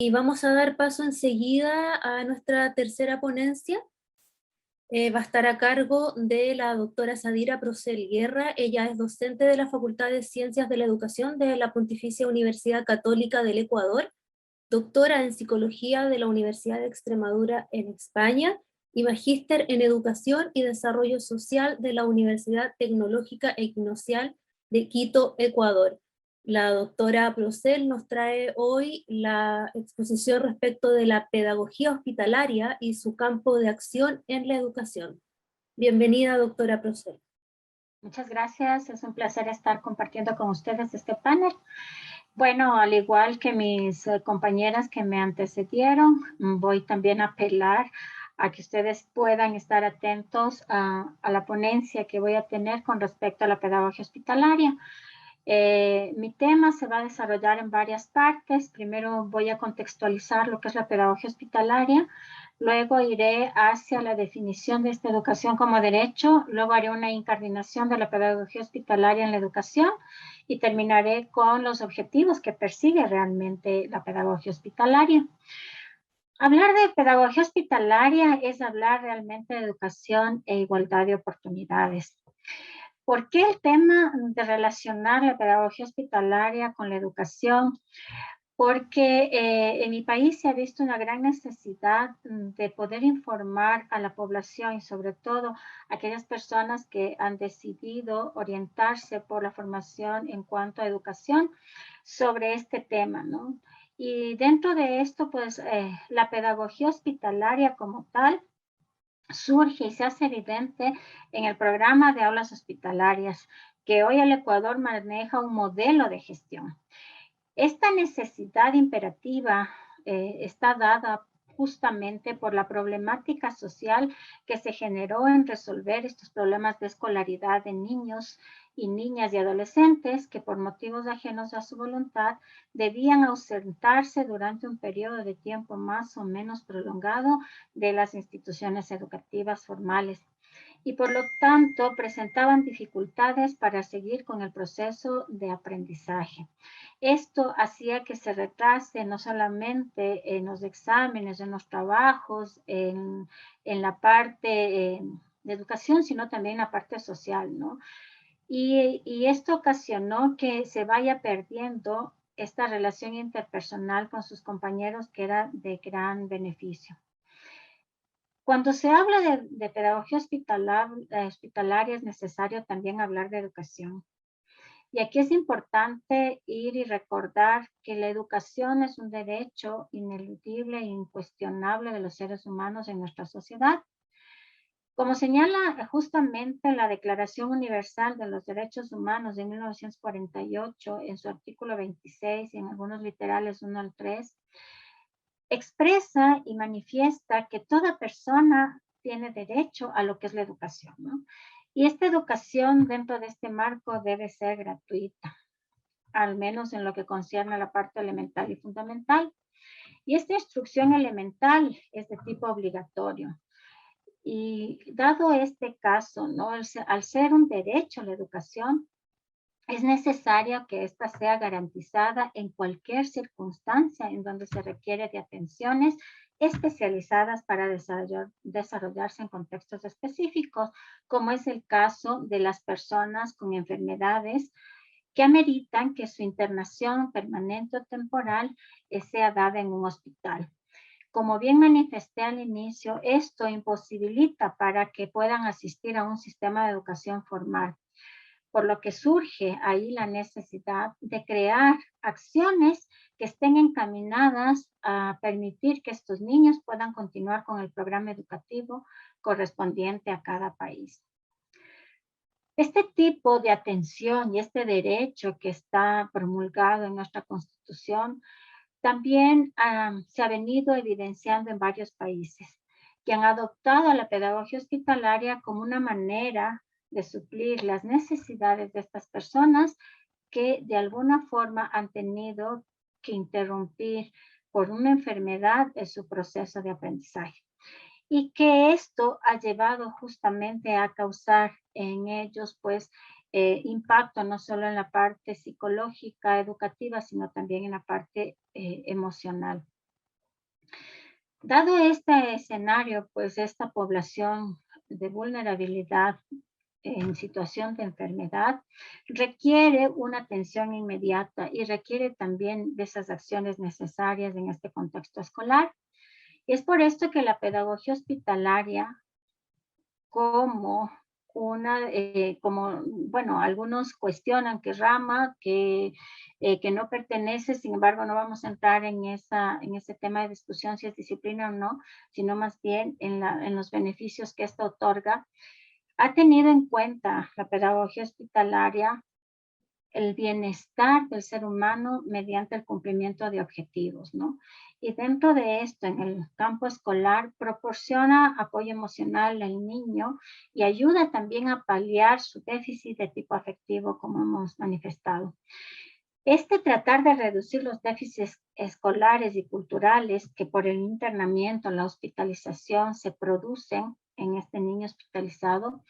Y vamos a dar paso enseguida a nuestra tercera ponencia. Va a estar a cargo de la doctora Sadira Procel Guerra. Ella es docente de la Facultad de Ciencias de la Educación de la Pontificia Universidad Católica del Ecuador, doctora en Psicología de la Universidad de Extremadura en España y magíster en Educación y Desarrollo Social de la Universidad Tecnológica Equinocial de Quito, Ecuador. La doctora Procel nos trae hoy la exposición respecto de la pedagogía hospitalaria y su campo de acción en la educación. Bienvenida, doctora Procel. Muchas gracias, es un placer estar compartiendo con ustedes este panel. Bueno, al igual que mis compañeras que me antecedieron, voy también a apelar a que ustedes puedan estar atentos a la ponencia que voy a tener con respecto a la pedagogía hospitalaria. Mi tema se va a desarrollar en varias partes. Primero voy a contextualizar lo que es la pedagogía hospitalaria, luego iré hacia la definición de esta educación como derecho, luego haré una incardinación de la pedagogía hospitalaria en la educación y terminaré con los objetivos que persigue realmente la pedagogía hospitalaria. Hablar de pedagogía hospitalaria es hablar realmente de educación e igualdad de oportunidades. ¿Por qué el tema de relacionar la pedagogía hospitalaria con la educación? Porque en mi país se ha visto una gran necesidad de poder informar a la población y sobre todo a aquellas personas que han decidido orientarse por la formación en cuanto a educación sobre este tema, ¿no? Y dentro de esto, pues la pedagogía hospitalaria como tal surge y se hace evidente en el programa de aulas hospitalarias, que hoy el Ecuador maneja un modelo de gestión. Esta necesidad imperativa está dada justamente por la problemática social que se generó en resolver estos problemas de escolaridad de niños y niñas y adolescentes que por motivos ajenos a su voluntad debían ausentarse durante un periodo de tiempo más o menos prolongado de las instituciones educativas formales y por lo tanto presentaban dificultades para seguir con el proceso de aprendizaje. Esto hacía que se retrase no solamente en los exámenes, en los trabajos, en la parte de educación, sino también en la parte social, ¿no? Y esto ocasionó que se vaya perdiendo esta relación interpersonal con sus compañeros que era de gran beneficio. Cuando se habla de pedagogía hospitalaria es necesario también hablar de educación. Y aquí es importante ir y recordar que la educación es un derecho ineludible e incuestionable de los seres humanos en nuestra sociedad. Como señala justamente la Declaración Universal de los Derechos Humanos de 1948 en su artículo 26 y en algunos literales 1 al 3, expresa y manifiesta que toda persona tiene derecho a lo que es la educación, ¿no? Y esta educación dentro de este marco debe ser gratuita, al menos en lo que concierne a la parte elemental y fundamental. Y esta instrucción elemental es de tipo obligatorio. Y dado este caso, ¿no? Al ser un derecho a la educación, es necesario que ésta sea garantizada en cualquier circunstancia en donde se requiere de atenciones especializadas para desarrollarse en contextos específicos, como es el caso de las personas con enfermedades que ameritan que su internación permanente o temporal sea dada en un hospital. Como bien manifesté al inicio, esto imposibilita para que puedan asistir a un sistema de educación formal, por lo que surge ahí la necesidad de crear acciones que estén encaminadas a permitir que estos niños puedan continuar con el programa educativo correspondiente a cada país. Este tipo de atención y este derecho que está promulgado en nuestra Constitución también se ha venido evidenciando en varios países que han adoptado la pedagogía hospitalaria como una manera de suplir las necesidades de estas personas que de alguna forma han tenido que interrumpir por una enfermedad en su proceso de aprendizaje. Y que esto ha llevado justamente a causar en ellos, pues, impacto no solo en la parte psicológica, educativa, sino también en la parte emocional. Dado este escenario, pues esta población de vulnerabilidad en situación de enfermedad requiere una atención inmediata y requiere también de esas acciones necesarias en este contexto escolar. Y es por esto que la pedagogía hospitalaria como como, bueno, algunos cuestionan que rama, que no pertenece, sin embargo, no vamos a entrar en ese tema de discusión si es disciplina o no, sino más bien en los beneficios que esto otorga. Ha tenido en cuenta la pedagogía hospitalaria el bienestar del ser humano mediante el cumplimiento de objetivos, ¿no? Y dentro de esto, en el campo escolar, proporciona apoyo emocional al niño y ayuda también a paliar su déficit de tipo afectivo, como hemos manifestado. Este tratar de reducir los déficits escolares y culturales que por el internamiento, la hospitalización se producen en este niño hospitalizado,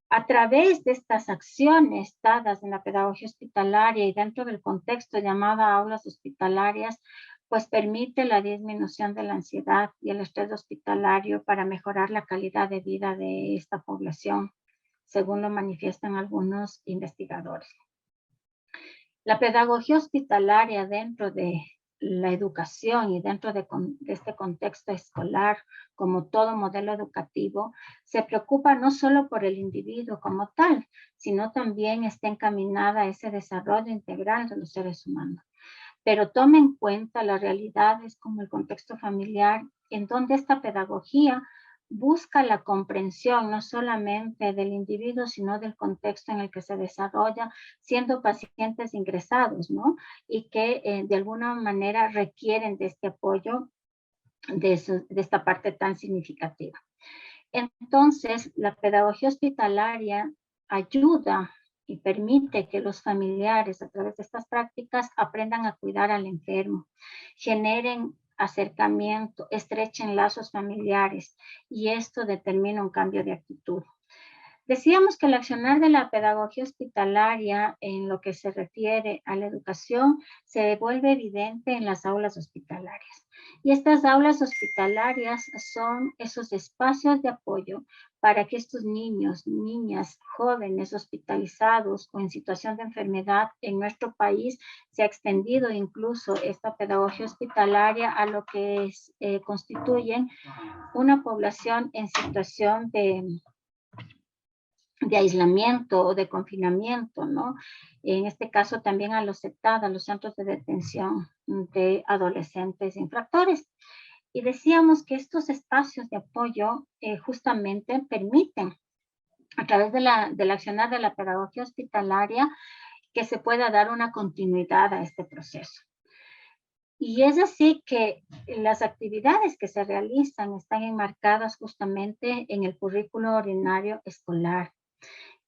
a través de estas acciones dadas en la pedagogía hospitalaria y dentro del contexto llamada aulas hospitalarias, pues permite la disminución de la ansiedad y el estrés hospitalario para mejorar la calidad de vida de esta población, según lo manifiestan algunos investigadores. La pedagogía hospitalaria dentro de la educación y dentro de este contexto escolar, como todo modelo educativo, se preocupa no solo por el individuo como tal, sino también está encaminada a ese desarrollo integral de los seres humanos. Pero toma en cuenta las realidades como el contexto familiar, en donde esta pedagogía busca la comprensión no solamente del individuo, sino del contexto en el que se desarrolla, siendo pacientes ingresados, ¿no? Y que de alguna manera requieren de este apoyo, de esta parte tan significativa. Entonces, la pedagogía hospitalaria ayuda y permite que los familiares a través de estas prácticas aprendan a cuidar al enfermo, generen acercamiento, estrechen lazos familiares y esto determina un cambio de actitud. Decíamos que el accionar de la pedagogía hospitalaria en lo que se refiere a la educación se vuelve evidente en las aulas hospitalarias. Y estas aulas hospitalarias son esos espacios de apoyo para que estos niños, niñas, jóvenes hospitalizados o en situación de enfermedad en nuestro país se ha extendido incluso esta pedagogía hospitalaria a lo que constituyen una población en situación de aislamiento o de confinamiento, ¿no? En este caso también a los CETAD, a los centros de detención de adolescentes infractores. Y decíamos que estos espacios de apoyo justamente permiten, a través del accionar de la pedagogía hospitalaria, que se pueda dar una continuidad a este proceso. Y es así que las actividades que se realizan están enmarcadas justamente en el currículo ordinario escolar,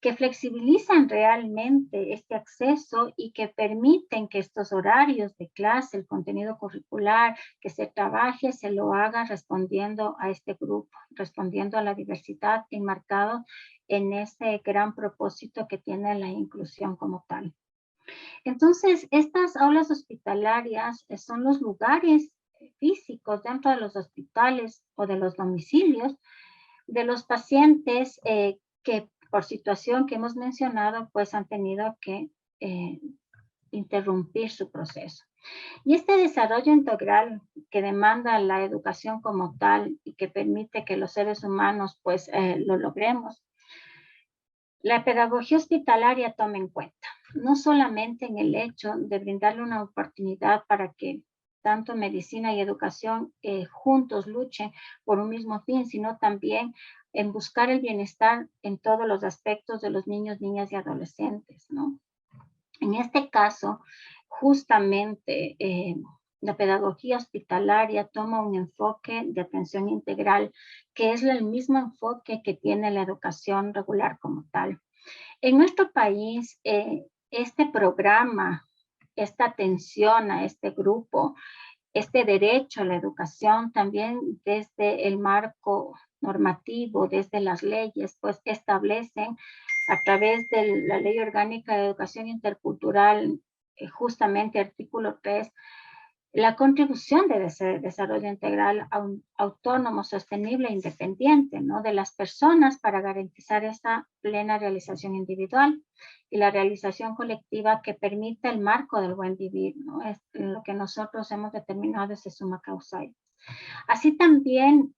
que flexibilizan realmente este acceso y que permiten que estos horarios de clase, el contenido curricular que se trabaje, se lo haga respondiendo a este grupo, respondiendo a la diversidad, enmarcado en ese gran propósito que tiene la inclusión como tal. Entonces, estas aulas hospitalarias son los lugares físicos dentro de los hospitales o de los domicilios de los pacientes que por situación que hemos mencionado, pues han tenido que interrumpir su proceso. Y este desarrollo integral que demanda la educación como tal y que permite que los seres humanos pues lo logremos, la pedagogía hospitalaria toma en cuenta, no solamente en el hecho de brindarle una oportunidad para que tanto medicina y educación juntos luchen por un mismo fin, sino también en buscar el bienestar en todos los aspectos de los niños, niñas y adolescentes, ¿no? En este caso, justamente la pedagogía hospitalaria toma un enfoque de atención integral, que es el mismo enfoque que tiene la educación regular como tal. En nuestro país, este programa, esta atención a este grupo, este derecho a la educación también desde el marco normativo, desde las leyes, pues establecen a través de la Ley Orgánica de Educación Intercultural, justamente artículo 3, La contribución de ese desarrollo integral autónomo, sostenible e independiente, ¿no?, de las personas para garantizar esa plena realización individual y la realización colectiva que permite el marco del buen vivir, ¿no? Es lo que nosotros hemos determinado desde Summa Causae. Así también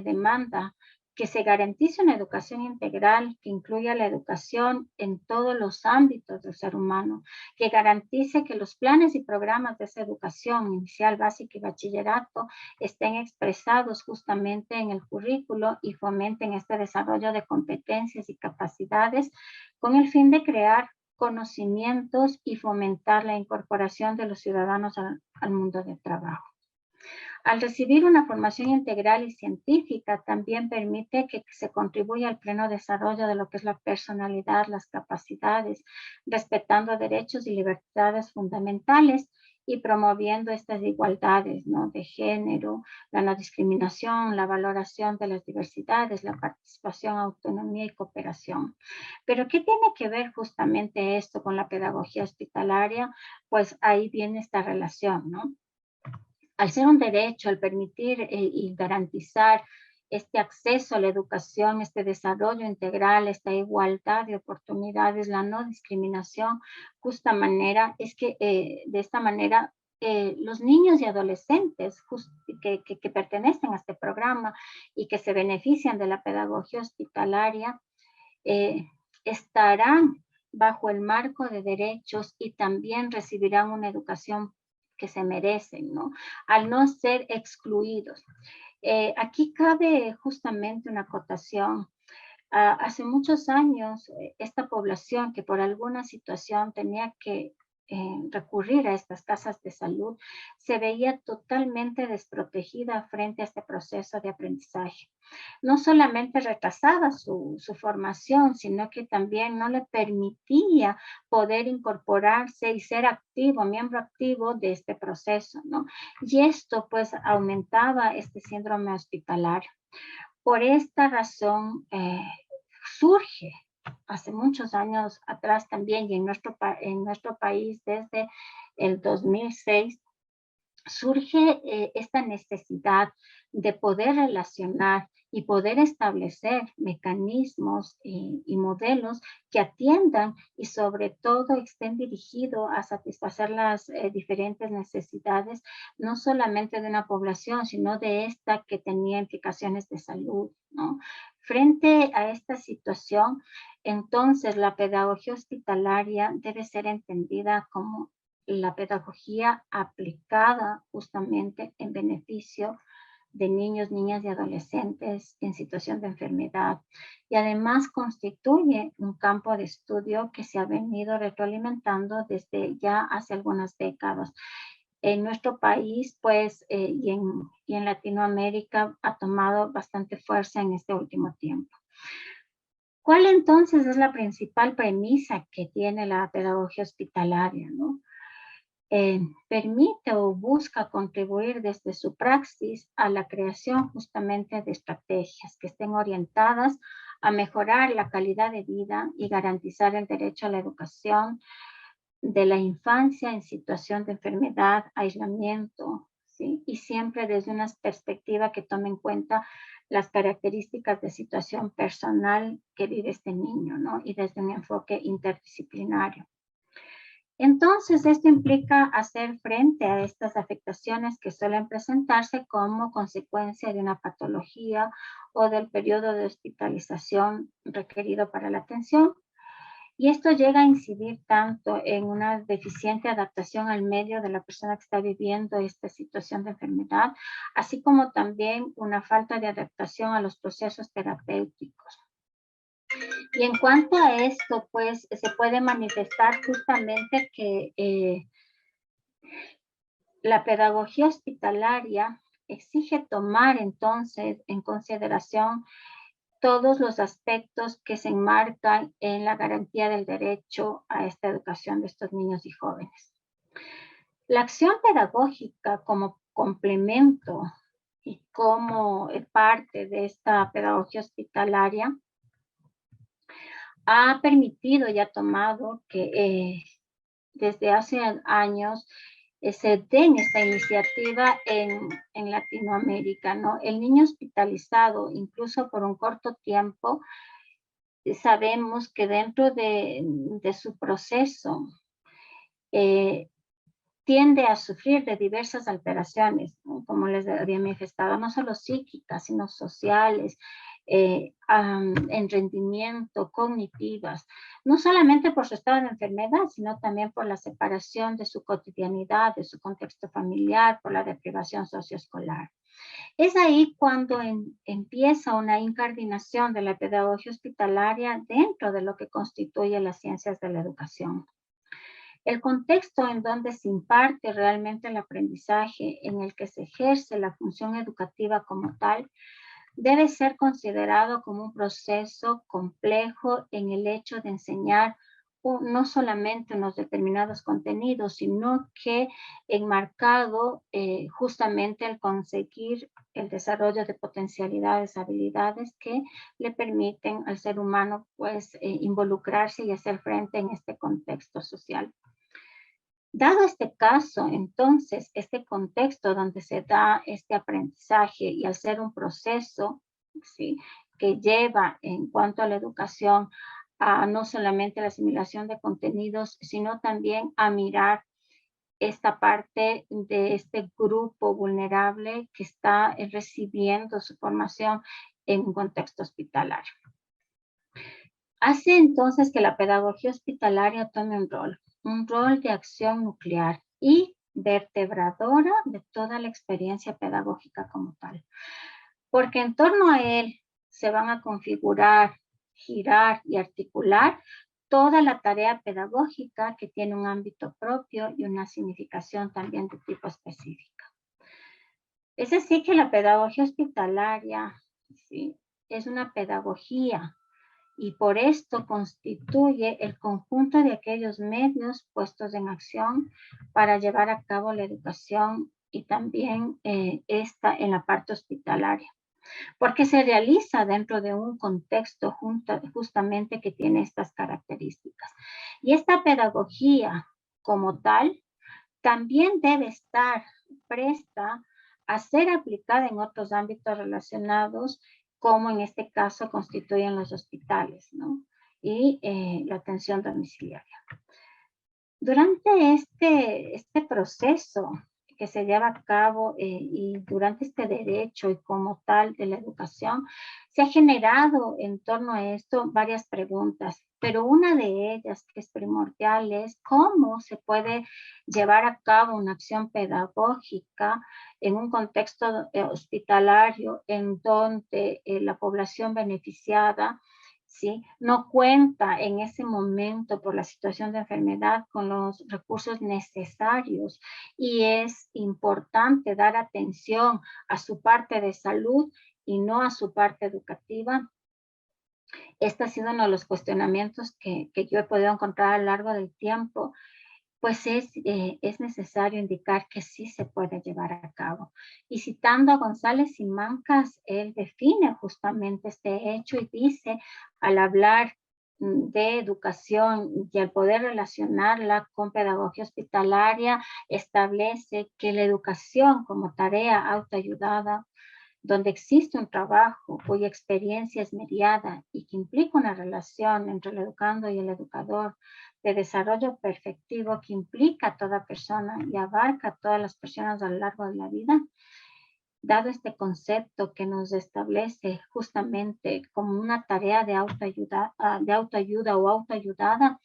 demanda que se garantice una educación integral que incluya la educación en todos los ámbitos del ser humano, que garantice que los planes y programas de esa educación inicial, básica y bachillerato estén expresados justamente en el currículo y fomenten este desarrollo de competencias y capacidades con el fin de crear conocimientos y fomentar la incorporación de los ciudadanos al mundo del trabajo. Al recibir una formación integral y científica, también permite que se contribuya al pleno desarrollo de lo que es la personalidad, las capacidades, respetando derechos y libertades fundamentales y promoviendo estas igualdades, ¿no?, de género, la no discriminación, la valoración de las diversidades, la participación, autonomía y cooperación. Pero ¿qué tiene que ver justamente esto con la pedagogía hospitalaria? Pues ahí viene esta relación, ¿no? Al ser un derecho, al permitir y garantizar este acceso a la educación, este desarrollo integral, esta igualdad de oportunidades, la no discriminación, justa manera, es que de esta manera los niños y adolescentes que pertenecen a este programa y que se benefician de la pedagogía hospitalaria estarán bajo el marco de derechos y también recibirán una educación que se merecen, ¿no?, al no ser excluidos. Aquí cabe justamente una acotación. Hace muchos años, esta población que por alguna situación tenía que recurrir a estas casas de salud, se veía totalmente desprotegida frente a este proceso de aprendizaje. No solamente retrasaba su formación, sino que también no le permitía poder incorporarse y ser activo, miembro activo de este proceso, ¿no? Y esto pues aumentaba este síndrome hospitalario. Por esta razón surge hace muchos años atrás también y en nuestro país desde el 2006 surge esta necesidad de poder relacionar y poder establecer mecanismos y modelos que atiendan y sobre todo estén dirigidos a satisfacer las diferentes necesidades, no solamente de una población, sino de esta que tenía implicaciones de salud, ¿no? Frente a esta situación, entonces la pedagogía hospitalaria debe ser entendida como la pedagogía aplicada justamente en beneficio de niños, niñas y adolescentes en situación de enfermedad. Y además constituye un campo de estudio que se ha venido retroalimentando desde ya hace algunas décadas. En nuestro país, pues, y en Latinoamérica ha tomado bastante fuerza en este último tiempo. ¿Cuál entonces es la principal premisa que tiene la pedagogía hospitalaria, no? Permite o busca contribuir desde su praxis a la creación justamente de estrategias que estén orientadas a mejorar la calidad de vida y garantizar el derecho a la educación de la infancia en situación de enfermedad, aislamiento, ¿sí? Y siempre desde una perspectiva que tome en cuenta las características de situación personal que vive este niño, ¿no? Y desde un enfoque interdisciplinario. Entonces, esto implica hacer frente a estas afectaciones que suelen presentarse como consecuencia de una patología o del periodo de hospitalización requerido para la atención. Y esto llega a incidir tanto en una deficiente adaptación al medio de la persona que está viviendo esta situación de enfermedad, así como también una falta de adaptación a los procesos terapéuticos. Y en cuanto a esto, pues se puede manifestar justamente que la pedagogía hospitalaria exige tomar entonces en consideración todos los aspectos que se enmarcan en la garantía del derecho a esta educación de estos niños y jóvenes. La acción pedagógica como complemento y como parte de esta pedagogía hospitalaria ha permitido y ha tomado que desde hace años se den esta iniciativa en Latinoamérica, ¿no? El niño hospitalizado, incluso por un corto tiempo, sabemos que dentro de su proceso tiende a sufrir de diversas alteraciones, ¿no? Como les había manifestado, no solo psíquicas, sino sociales, en rendimiento, cognitivas, no solamente por su estado de enfermedad, sino también por la separación de su cotidianidad, de su contexto familiar, por la deprivación socioescolar. Es ahí cuando empieza una incardinación de la pedagogía hospitalaria dentro de lo que constituye las ciencias de la educación. El contexto en donde se imparte realmente el aprendizaje, en el que se ejerce la función educativa como tal, debe ser considerado como un proceso complejo en el hecho de enseñar no solamente unos determinados contenidos, sino que enmarcado justamente el conseguir el desarrollo de potencialidades, habilidades que le permiten al ser humano pues involucrarse y hacer frente en este contexto social. Dado este caso, entonces, este contexto donde se da este aprendizaje y al ser un proceso, ¿sí?, que lleva en cuanto a la educación a no solamente la asimilación de contenidos, sino también a mirar esta parte de este grupo vulnerable que está recibiendo su formación en un contexto hospitalario. Hace entonces que la pedagogía hospitalaria tome un rol de acción nuclear y vertebradora de toda la experiencia pedagógica como tal. Porque en torno a él se van a configurar, girar y articular toda la tarea pedagógica que tiene un ámbito propio y una significación también de tipo específica. Es así que la pedagogía hospitalaria, ¿sí?, es una pedagogía y por esto constituye el conjunto de aquellos medios puestos en acción para llevar a cabo la educación y también esta en la parte hospitalaria, porque se realiza dentro de un contexto justamente que tiene estas características. Y esta pedagogía como tal también debe estar presta a ser aplicada en otros ámbitos relacionados, como en este caso constituyen los hospitales, ¿no?, y la atención domiciliaria. Durante este proceso que se lleva a cabo y durante este derecho y como tal de la educación, se ha generado en torno a esto varias preguntas, pero una de ellas que es primordial es cómo se puede llevar a cabo una acción pedagógica en un contexto hospitalario en donde la población beneficiada, ¿sí?, no cuenta en ese momento por la situación de enfermedad con los recursos necesarios y es importante dar atención a su parte de salud y no a su parte educativa. Este ha sido uno de los cuestionamientos que yo he podido encontrar a lo largo del tiempo, pues es necesario indicar que sí se puede llevar a cabo. Y citando a González y Mancas, él define justamente este hecho y dice, al hablar de educación y al poder relacionarla con pedagogía hospitalaria, establece que la educación como tarea autoayudada, donde existe un trabajo cuya experiencia es mediada y que implica una relación entre el educando y el educador de desarrollo perfectivo que implica a toda persona y abarca a todas las personas a lo largo de la vida, dado este concepto que nos establece justamente como una tarea de autoayuda o autoayudada,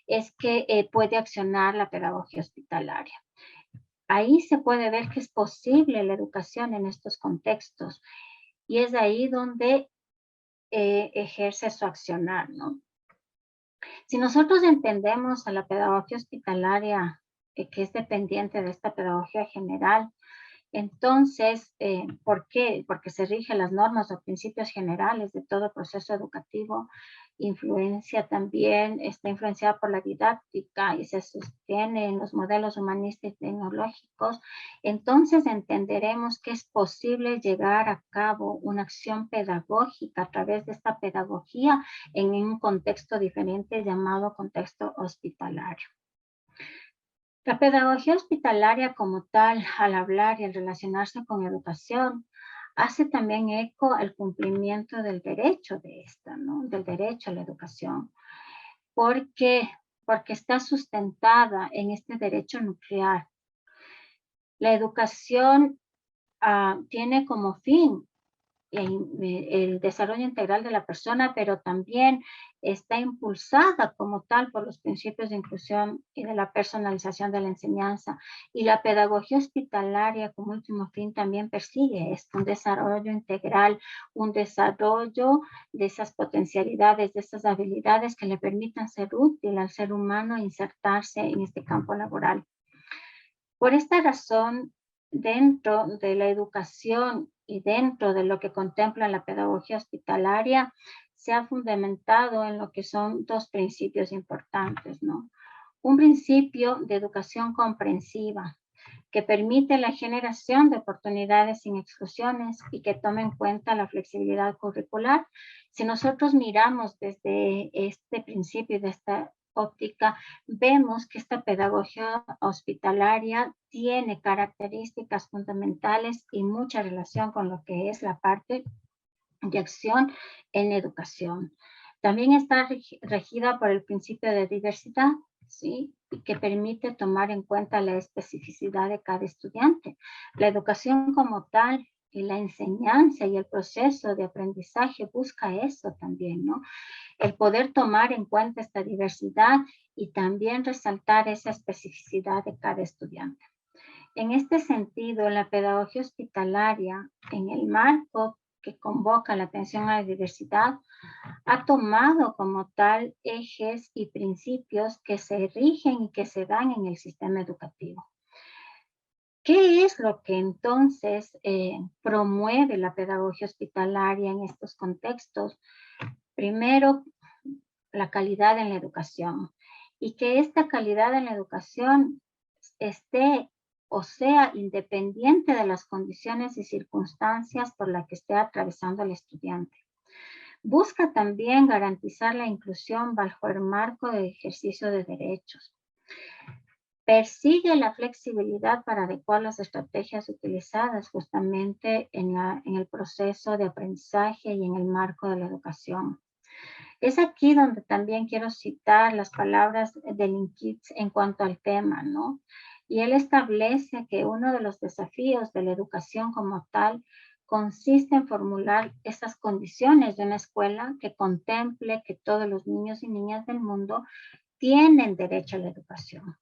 es que puede accionar la pedagogía hospitalaria. Ahí se puede ver que es posible la educación en estos contextos y es ahí donde ejerce su accionar, ¿no? Si nosotros entendemos a la pedagogía hospitalaria, que es dependiente de esta pedagogía general, entonces, ¿por qué? Porque se rigen las normas o principios generales de todo proceso educativo, está influenciada por la didáctica y se sostiene en los modelos humanistas y tecnológicos. Entonces entenderemos que es posible llevar a cabo una acción pedagógica a través de esta pedagogía en un contexto diferente llamado contexto hospitalario. La pedagogía hospitalaria como tal, al hablar y al relacionarse con educación, hace también eco al cumplimiento del derecho de esta, ¿no? Del derecho a la educación. ¿Por qué? Porque está sustentada en este derecho nuclear. La educación tiene como fin el desarrollo integral de la persona, pero también está impulsada como tal por los principios de inclusión y de la personalización de la enseñanza. Y la pedagogía hospitalaria como último fin también persigue esto, un desarrollo integral, un desarrollo de esas potencialidades, de esas habilidades que le permitan ser útil al ser humano e insertarse en este campo laboral. Por esta razón, dentro de la educación y dentro de lo que contempla la pedagogía hospitalaria, se ha fundamentado en lo que son dos principios importantes, ¿no? Un principio de educación comprensiva, que permite la generación de oportunidades sin exclusiones y que tome en cuenta la flexibilidad curricular. Si nosotros miramos desde este principio y de esta óptica, vemos que esta pedagogía hospitalaria tiene características fundamentales y mucha relación con lo que es la parte de acción en educación. También está regida por el principio de diversidad, ¿sí? Y que permite tomar en cuenta la especificidad de cada estudiante. La educación como tal y la enseñanza y el proceso de aprendizaje busca eso también, ¿no? El poder tomar en cuenta esta diversidad y también resaltar esa especificidad de cada estudiante. En este sentido, la pedagogía hospitalaria, en el marco que convoca la atención a la diversidad, ha tomado como tal ejes y principios que se rigen y que se dan en el sistema educativo. ¿Qué es lo que entonces promueve la pedagogía hospitalaria en estos contextos? Primero, la calidad en la educación y que esta calidad en la educación esté o sea independiente de las condiciones y circunstancias por las que esté atravesando el estudiante. Busca también garantizar la inclusión bajo el marco de ejercicio de derechos. Persigue la flexibilidad para adecuar las estrategias utilizadas justamente en el proceso de aprendizaje y en el marco de la educación. Es aquí donde también quiero citar las palabras de Linkitz en cuanto al tema, ¿no? Y él establece que uno de los desafíos de la educación como tal consiste en formular esas condiciones de una escuela que contemple que todos los niños y niñas del mundo tienen derecho a la educación.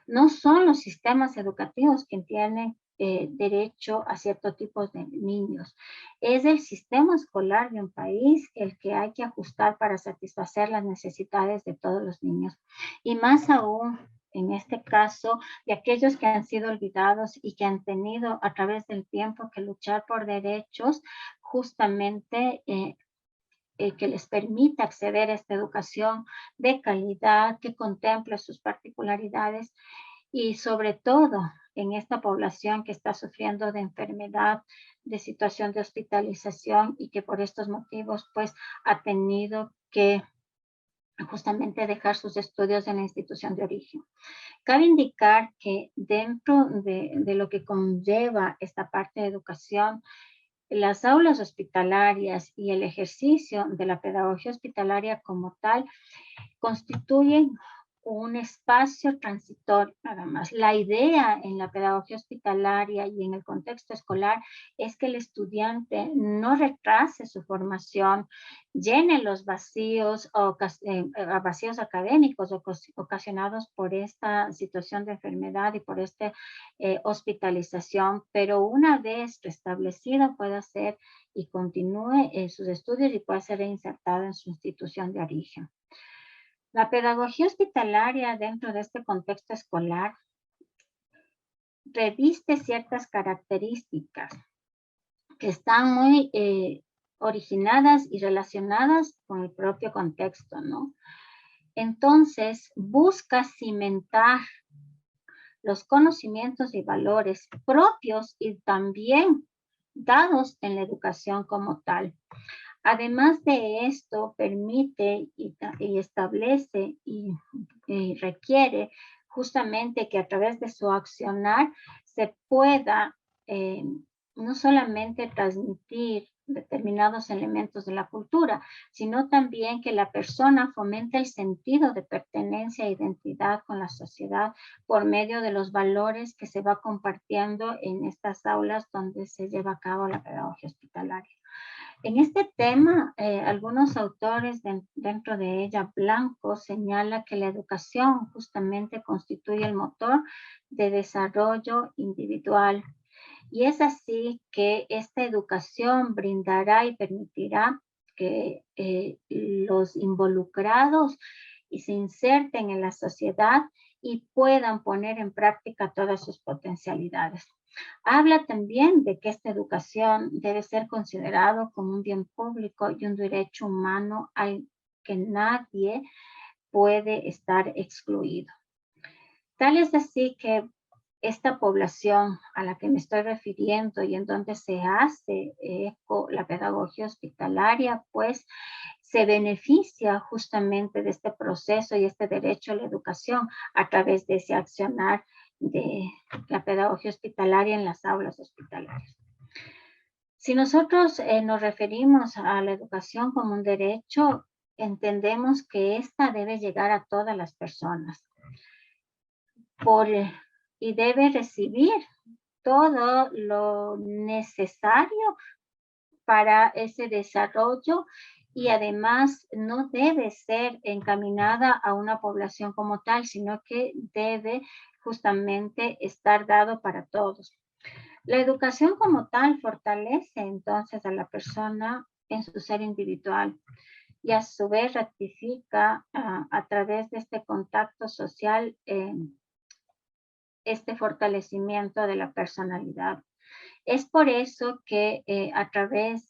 No son los sistemas educativos que tienen derecho a ciertos tipos de niños. Es el sistema escolar de un país el que hay que ajustar para satisfacer las necesidades de todos los niños. Y más aún, en este caso, de aquellos que han sido olvidados y que han tenido a través del tiempo que luchar por derechos justamente que les permita acceder a esta educación de calidad, que contemple sus particularidades y sobre todo en esta población que está sufriendo de enfermedad, de situación de hospitalización y que por estos motivos pues ha tenido que justamente dejar sus estudios en la institución de origen. Cabe indicar que dentro de lo que conlleva esta parte de educación, las aulas hospitalarias y el ejercicio de la pedagogía hospitalaria como tal constituyen un espacio transitorio nada más. La idea en la pedagogía hospitalaria y en el contexto escolar es que el estudiante no retrase su formación, llene los vacíos, vacíos académicos ocasionados por esta situación de enfermedad y por esta hospitalización, pero una vez restablecido pueda hacer y continúe sus estudios y pueda ser insertado en su institución de origen. La pedagogía hospitalaria dentro de este contexto escolar reviste ciertas características que están muy originadas y relacionadas con el propio contexto, ¿no? Entonces, busca cimentar los conocimientos y valores propios y también dados en la educación como tal. Además de esto, permite y establece y requiere justamente que a través de su accionar se pueda no solamente transmitir determinados elementos de la cultura, sino también que la persona fomente el sentido de pertenencia e identidad con la sociedad por medio de los valores que se va compartiendo en estas aulas donde se lleva a cabo la pedagogía hospitalaria. En este tema, algunos autores dentro de ella, Blanco, señala que la educación justamente constituye el motor de desarrollo individual. Y es así que esta educación brindará y permitirá que los involucrados se inserten en la sociedad y puedan poner en práctica todas sus potencialidades. Habla también de que esta educación debe ser considerado como un bien público y un derecho humano al que nadie puede estar excluido. Tal es así que esta población a la que me estoy refiriendo y en donde se hace eco la pedagogía hospitalaria, pues se beneficia justamente de este proceso y este derecho a la educación a través de ese accionar de la pedagogía hospitalaria en las aulas hospitalarias. Si nosotros nos referimos a la educación como un derecho, entendemos que esta debe llegar a todas las personas y debe recibir todo lo necesario para ese desarrollo y además no debe ser encaminada a una población como tal, sino que debe justamente estar dado para todos. La educación como tal fortalece entonces a la persona en su ser individual y a su vez ratifica a través de este contacto social este fortalecimiento de la personalidad. Es por eso que a través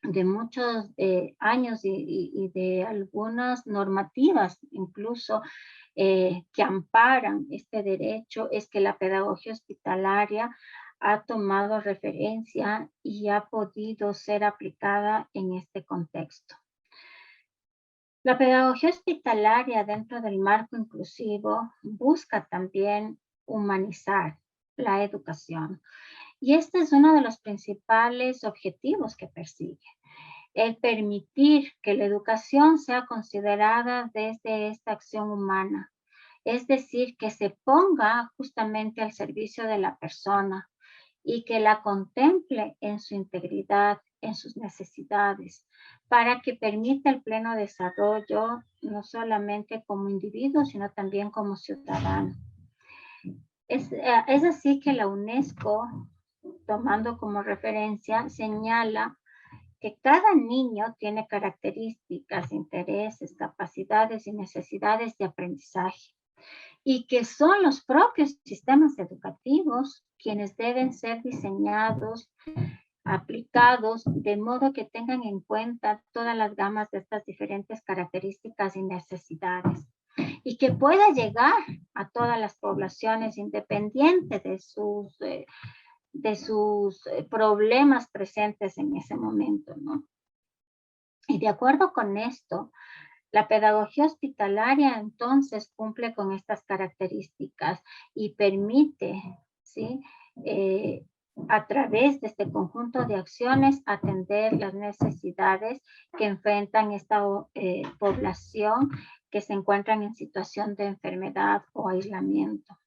de muchos años y de algunas normativas incluso que amparan este derecho, es que la pedagogía hospitalaria ha tomado referencia y ha podido ser aplicada en este contexto. La pedagogía hospitalaria dentro del marco inclusivo busca también humanizar la educación. Y este es uno de los principales objetivos que persigue, el permitir que la educación sea considerada desde esta acción humana, es decir, que se ponga justamente al servicio de la persona y que la contemple en su integridad, en sus necesidades, para que permita el pleno desarrollo, no solamente como individuo, sino también como ciudadano. Es así que la UNESCO, tomando como referencia, señala que cada niño tiene características, intereses, capacidades y necesidades de aprendizaje y que son los propios sistemas educativos quienes deben ser diseñados, aplicados, de modo que tengan en cuenta todas las gamas de estas diferentes características y necesidades y que pueda llegar a todas las poblaciones independiente de sus problemas presentes en ese momento, ¿no? Y de acuerdo con esto, la pedagogía hospitalaria entonces cumple con estas características y permite, ¿sí? A través de este conjunto de acciones atender las necesidades que enfrentan esta población que se encuentran en situación de enfermedad o aislamiento.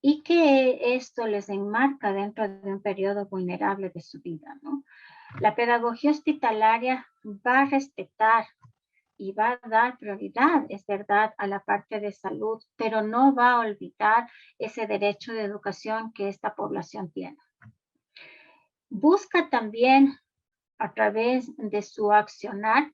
Y que esto les enmarca dentro de un periodo vulnerable de su vida, ¿no? La pedagogía hospitalaria va a respetar y va a dar prioridad, es verdad, a la parte de salud, pero no va a olvidar ese derecho de educación que esta población tiene. Busca también, a través de su accionar,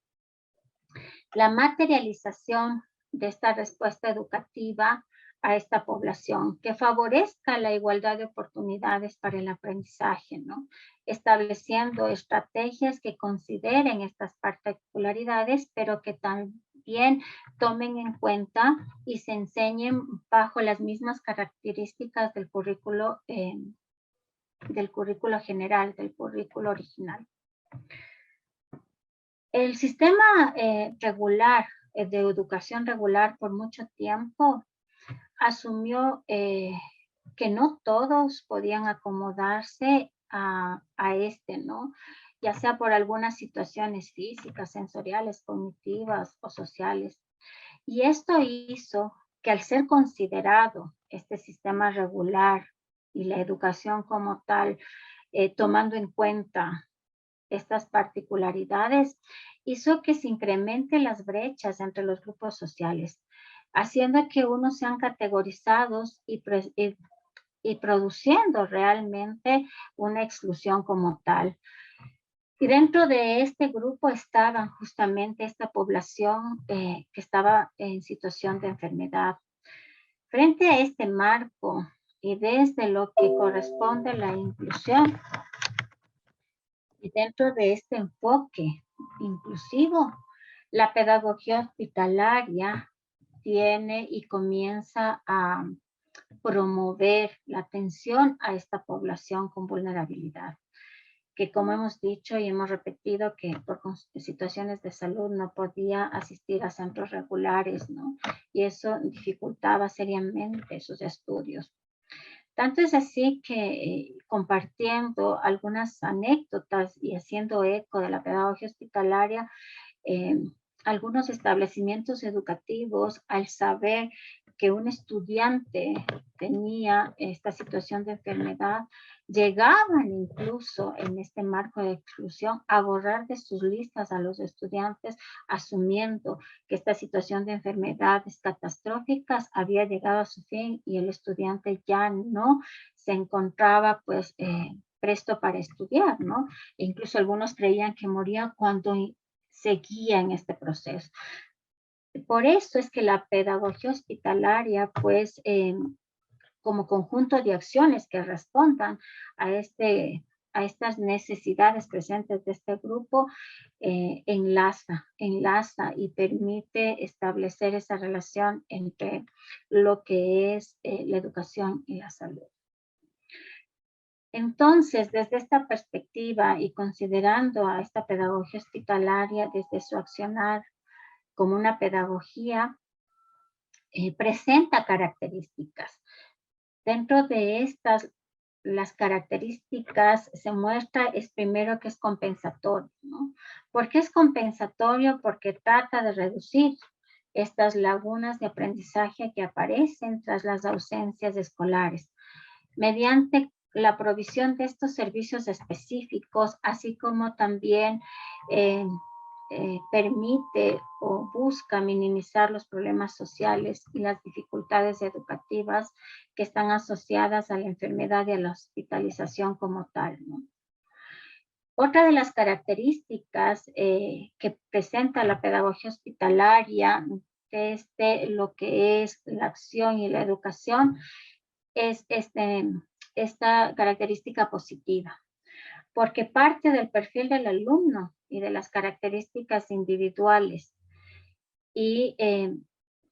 la materialización de esta respuesta educativa a esta población, que favorezca la igualdad de oportunidades para el aprendizaje, ¿no? Estableciendo estrategias que consideren estas particularidades, pero que también tomen en cuenta y se enseñen bajo las mismas características del currículo general, del currículo original. El sistema regular de educación regular por mucho tiempo, asumió que no todos podían acomodarse a este, ¿no? Ya sea por algunas situaciones físicas, sensoriales, cognitivas o sociales. Y esto hizo que al ser considerado este sistema regular y la educación como tal, tomando en cuenta estas particularidades, hizo que se incrementen las brechas entre los grupos sociales, haciendo que unos sean categorizados y produciendo realmente una exclusión como tal. Y dentro de este grupo estaba justamente esta población que estaba en situación de enfermedad. Frente a este marco y desde lo que corresponde a la inclusión, y dentro de este enfoque inclusivo, la pedagogía hospitalaria tiene y comienza a promover la atención a esta población con vulnerabilidad, que como hemos dicho y hemos repetido que por situaciones de salud no podía asistir a centros regulares, ¿no? Y eso dificultaba seriamente sus estudios. Tanto es así que compartiendo algunas anécdotas y haciendo eco de la pedagogía hospitalaria, eh, algunos establecimientos educativos, al saber que un estudiante tenía esta situación de enfermedad, llegaban incluso en este marco de exclusión a borrar de sus listas a los estudiantes, asumiendo que esta situación de enfermedades catastróficas había llegado a su fin y el estudiante ya no se encontraba pues presto para estudiar, ¿no? E incluso algunos creían que moría cuando seguía en este proceso. Por eso es que la pedagogía hospitalaria, pues, como conjunto de acciones que respondan a, a estas necesidades presentes de este grupo, enlaza y permite establecer esa relación entre lo que es la educación y la salud. Entonces, desde esta perspectiva y considerando a esta pedagogía hospitalaria desde su accionar como una pedagogía, presenta características. Dentro de estas, las características se muestra es primero que es compensatorio, ¿no? ¿Por qué es compensatorio? Porque trata de reducir estas lagunas de aprendizaje que aparecen tras las ausencias escolares, mediante la provisión de estos servicios específicos, así como también permite o busca minimizar los problemas sociales y las dificultades educativas que están asociadas a la enfermedad y a la hospitalización como tal, ¿no? Otra de las características que presenta la pedagogía hospitalaria desde lo que es la acción y la educación es esta característica positiva, porque parte del perfil del alumno y de las características individuales y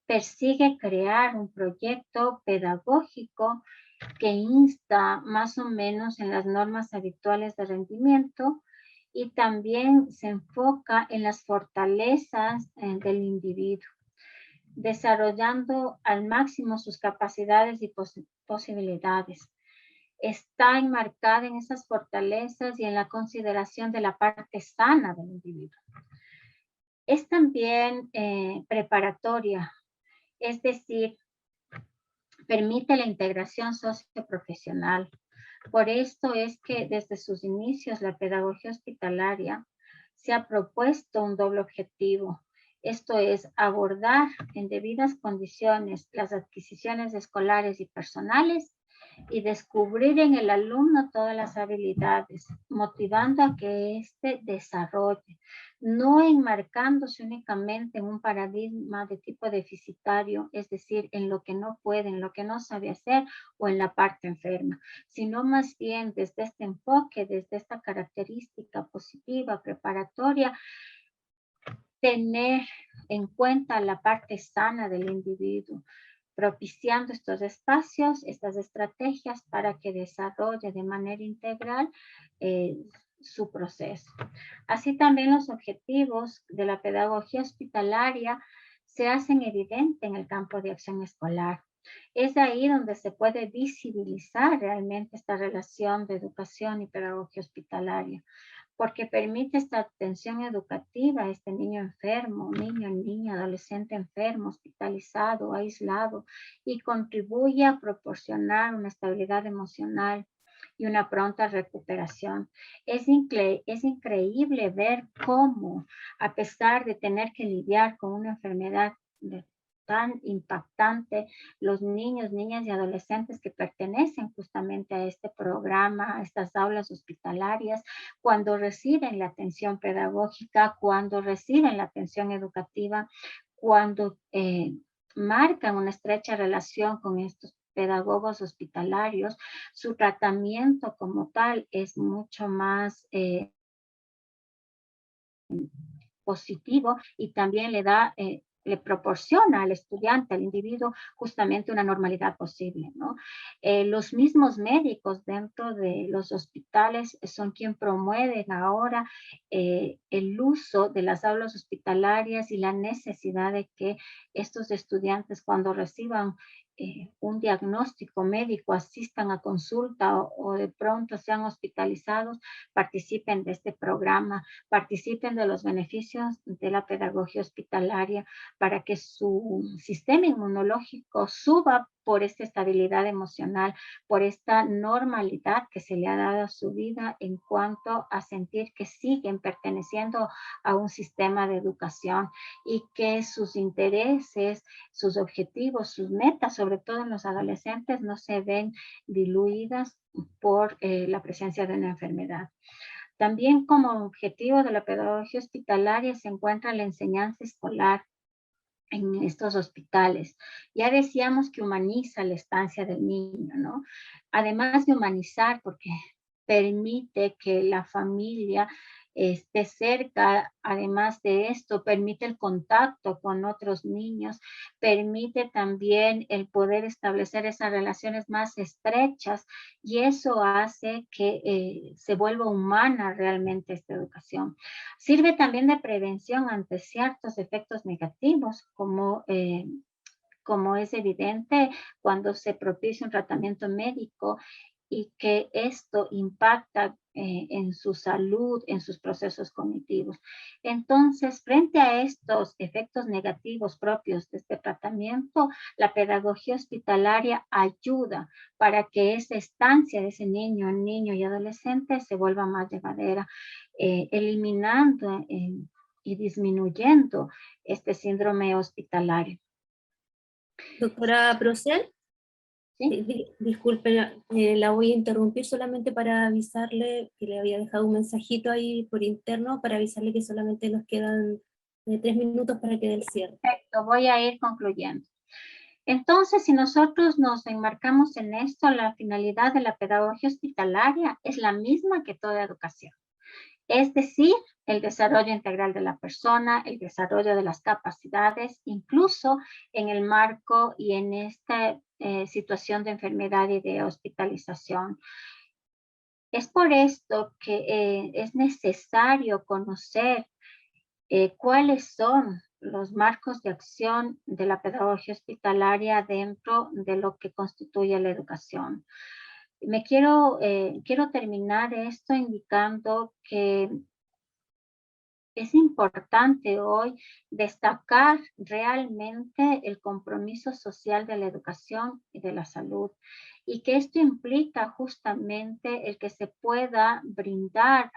persigue crear un proyecto pedagógico que insta más o menos en las normas habituales de rendimiento y también se enfoca en las fortalezas del individuo, desarrollando al máximo sus capacidades y posibilidades. Está enmarcada en esas fortalezas y en la consideración de la parte sana del individuo. Es también preparatoria, es decir, permite la integración socioprofesional. Por esto es que desde sus inicios la pedagogía hospitalaria se ha propuesto un doble objetivo. Esto es abordar en debidas condiciones las adquisiciones escolares y personales y descubrir en el alumno todas las habilidades, motivando a que éste desarrolle, no enmarcándose únicamente en un paradigma de tipo deficitario, es decir, en lo que no puede, en lo que no sabe hacer o en la parte enferma, sino más bien desde este enfoque, desde esta característica positiva, preparatoria, tener en cuenta la parte sana del individuo, propiciando estos espacios, estas estrategias para que desarrolle de manera integral su proceso. Así también los objetivos de la pedagogía hospitalaria se hacen evidentes en el campo de acción escolar. Es ahí donde se puede visibilizar realmente esta relación de educación y pedagogía hospitalaria, porque permite esta atención educativa a este niño enfermo, niña, adolescente enfermo, hospitalizado, aislado, y contribuye a proporcionar una estabilidad emocional y una pronta recuperación. Es increíble ver cómo, a pesar de tener que lidiar con una enfermedad tan impactante, los niños, niñas y adolescentes que pertenecen justamente a este programa, a estas aulas hospitalarias, cuando reciben la atención pedagógica, cuando reciben la atención educativa, cuando marcan una estrecha relación con estos pedagogos hospitalarios, su tratamiento como tal es mucho más positivo y también le proporciona al estudiante, al individuo, justamente una normalidad posible, ¿no? Los mismos médicos dentro de los hospitales son quien promueven ahora el uso de las aulas hospitalarias y la necesidad de que estos estudiantes, cuando reciban un diagnóstico médico, asistan a consulta o de pronto sean hospitalizados, participen de este programa, participen de los beneficios de la pedagogía hospitalaria para que su sistema inmunológico suba por esta estabilidad emocional, por esta normalidad que se le ha dado a su vida en cuanto a sentir que siguen perteneciendo a un sistema de educación y que sus intereses, sus objetivos, sus metas, sobre todo en los adolescentes, no se ven diluidas por la presencia de una enfermedad. También como objetivo de la pedagogía hospitalaria se encuentra la enseñanza escolar en estos hospitales. Ya decíamos que humaniza la estancia del niño, ¿no? Además de humanizar, porque permite que la familia esté cerca, además de esto, permite el contacto con otros niños, permite también el poder establecer esas relaciones más estrechas y eso hace que se vuelva humana realmente esta educación. Sirve también de prevención ante ciertos efectos negativos, como es evidente cuando se propicia un tratamiento médico y que esto impacta en su salud, en sus procesos cognitivos. Entonces, frente a estos efectos negativos propios de este tratamiento, la pedagogía hospitalaria ayuda para que esa estancia de ese niño y adolescente se vuelva más llevadera, eliminando y disminuyendo este síndrome hospitalario. Doctora Procel, ¿Sí? disculpe, la voy a interrumpir solamente para avisarle que le había dejado un mensajito ahí por interno para avisarle que solamente nos quedan 3 minutos para que dé el cierre. Perfecto, voy a ir concluyendo. Entonces, si nosotros nos enmarcamos en esto, la finalidad de la pedagogía hospitalaria es la misma que toda educación. Es decir, el desarrollo integral de la persona, el desarrollo de las capacidades, incluso en el marco y en esta situación de enfermedad y de hospitalización. Es por esto que es necesario conocer cuáles son los marcos de acción de la pedagogía hospitalaria dentro de lo que constituye la educación. Quiero terminar esto indicando que es importante hoy destacar realmente el compromiso social de la educación y de la salud y que esto implica justamente el que se pueda brindar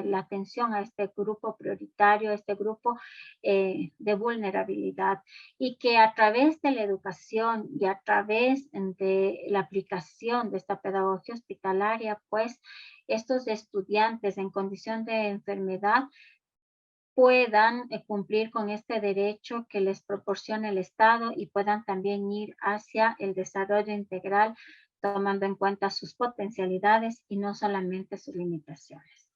la atención a este grupo prioritario, a este grupo de vulnerabilidad y que a través de la educación y a través de la aplicación de esta pedagogía hospitalaria, pues estos estudiantes en condición de enfermedad puedan cumplir con este derecho que les proporciona el Estado y puedan también ir hacia el desarrollo integral tomando en cuenta sus potencialidades y no solamente sus limitaciones.